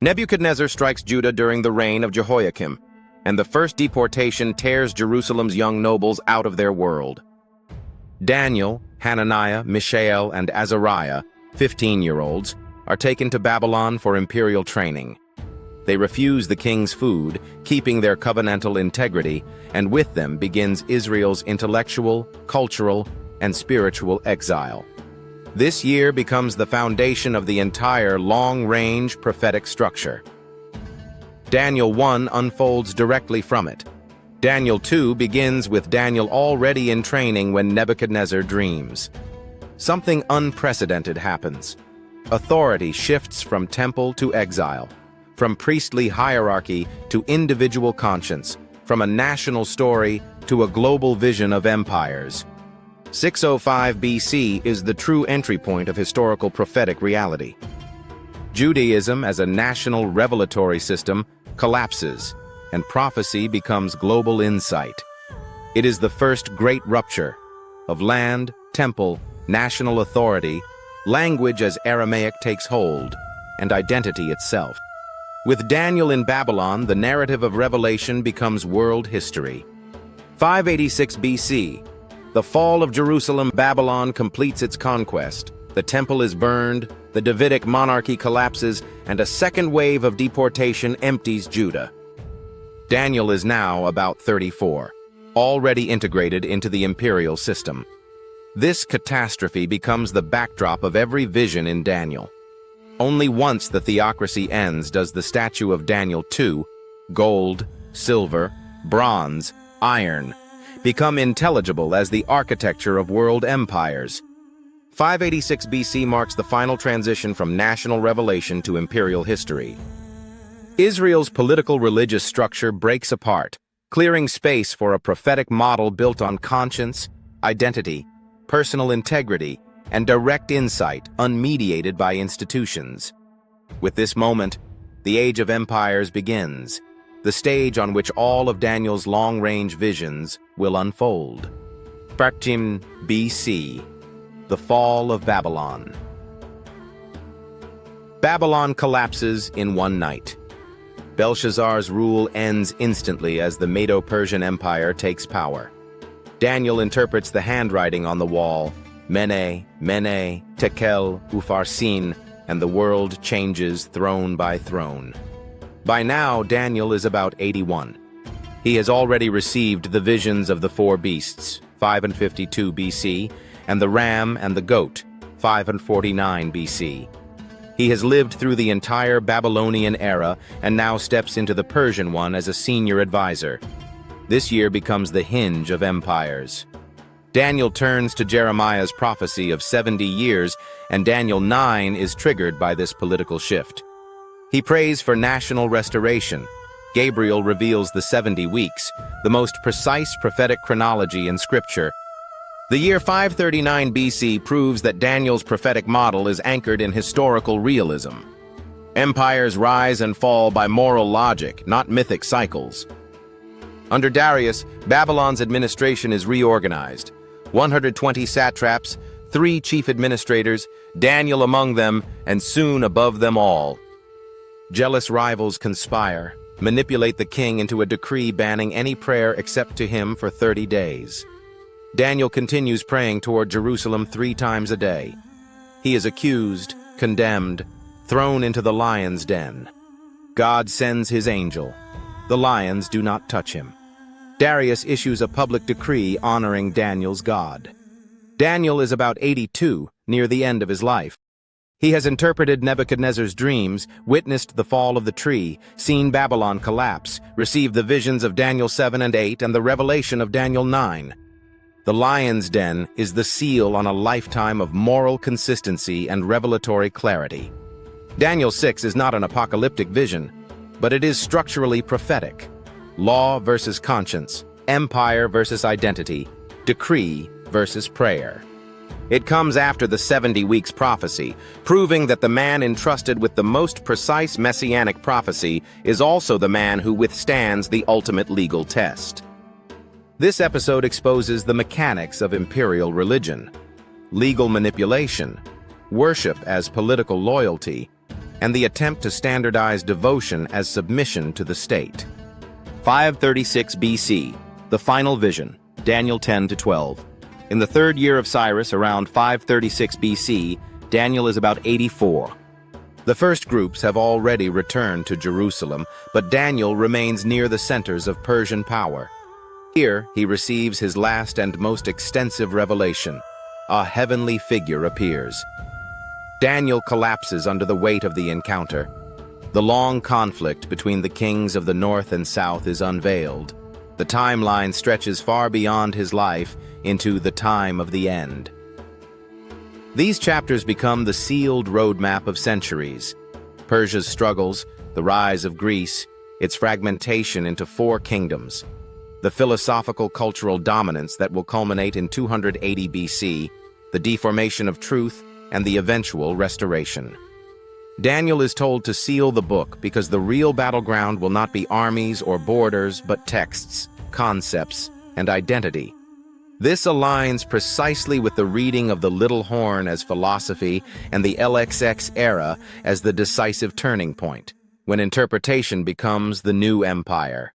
Nebuchadnezzar strikes Judah during the reign of Jehoiakim, and the first deportation tears Jerusalem's young nobles out of their world. Daniel, Hananiah, Mishael, and Azariah, 15-year-olds, are taken to Babylon for imperial training. They refuse the king's food, keeping their covenantal integrity, and with them begins Israel's intellectual, cultural, and spiritual exile. This year becomes the foundation of the entire long-range prophetic structure. Daniel 1 unfolds directly from it. Daniel 2 begins with Daniel already in training when Nebuchadnezzar dreams. Something unprecedented happens. Authority shifts from temple to exile, from priestly hierarchy to individual conscience, from a national story to a global vision of empires. 605 BC is the true entry point of historical prophetic reality. Judaism as a national revelatory system collapses, and prophecy becomes global insight. It is the first great rupture of land, temple, national authority, language as Aramaic takes hold, and identity itself. With Daniel in Babylon, the narrative of Revelation becomes world history. 586 BC, the fall of Jerusalem. Babylon completes its conquest. The temple is burned, the Davidic monarchy collapses, and a second wave of deportation empties Judah. Daniel is now about 34, already integrated into the imperial system. This catastrophe becomes the backdrop of every vision in Daniel. Only once the theocracy ends does the statue of Daniel 2, gold, silver, bronze, iron, become intelligible as the architecture of world empires. 586 BC marks the final transition from national revelation to imperial history. Israel's political religious structure breaks apart, clearing space for a prophetic model built on conscience, identity, personal integrity, and direct insight unmediated by institutions. With this moment, the Age of Empires begins, the stage on which all of Daniel's long-range visions will unfold. 13 BC, the fall of Babylon. Babylon collapses in one night. Belshazzar's rule ends instantly as the Medo-Persian Empire takes power. Daniel interprets the handwriting on the wall, Mene, Mene, Tekel, Upharsin, and the world changes throne by throne. By now, Daniel is about 81. He has already received the visions of the four beasts, 552 BC, and the ram and the goat, 549 BC. He has lived through the entire Babylonian era and now steps into the Persian one as a senior advisor. This year becomes the hinge of empires. Daniel turns to Jeremiah's prophecy of 70 years, and Daniel 9 is triggered by this political shift. He prays for national restoration. Gabriel reveals the 70 weeks, the most precise prophetic chronology in Scripture. The year 539 BC proves that Daniel's prophetic model is anchored in historical realism. Empires rise and fall by moral logic, not mythic cycles. Under Darius, Babylon's administration is reorganized. 120 satraps, 3 chief administrators, Daniel among them, and soon above them all. Jealous rivals conspire, manipulate the king into a decree banning any prayer except to him for 30 days. Daniel continues praying toward Jerusalem 3 times a day. He is accused, condemned, thrown into the lion's den. God sends his angel. The lions do not touch him. Darius issues a public decree honoring Daniel's God. Daniel is about 82, near the end of his life. He has interpreted Nebuchadnezzar's dreams, witnessed the fall of the tree, seen Babylon collapse, received the visions of Daniel 7 and 8 and the revelation of Daniel 9. The lion's den is the seal on a lifetime of moral consistency and revelatory clarity. Daniel 6 is not an apocalyptic vision, but it is structurally prophetic. Law versus conscience, empire versus identity, decree versus prayer. It comes after the 70 weeks prophecy, proving that the man entrusted with the most precise messianic prophecy is also the man who withstands the ultimate legal test. This episode exposes the mechanics of imperial religion, legal manipulation, worship as political loyalty, and the attempt to standardize devotion as submission to the state. 536 BC, the final vision, Daniel 10-12. In the third year of Cyrus, around 536 BC, Daniel is about 84. The first groups have already returned to Jerusalem, but Daniel remains near the centers of Persian power. Here, he receives his last and most extensive revelation. A heavenly figure appears. Daniel collapses under the weight of the encounter. The long conflict between the kings of the north and south is unveiled. The timeline stretches far beyond his life into the time of the end. These chapters become the sealed roadmap of centuries. Persia's struggles, the rise of Greece, its fragmentation into 4 kingdoms, the philosophical cultural dominance that will culminate in 280 BC, the deformation of truth, and the eventual restoration. Daniel is told to seal the book because the real battleground will not be armies or borders, but texts, concepts, and identity. This aligns precisely with the reading of the Little Horn as philosophy and the LXX era as the decisive turning point, when interpretation becomes the new empire.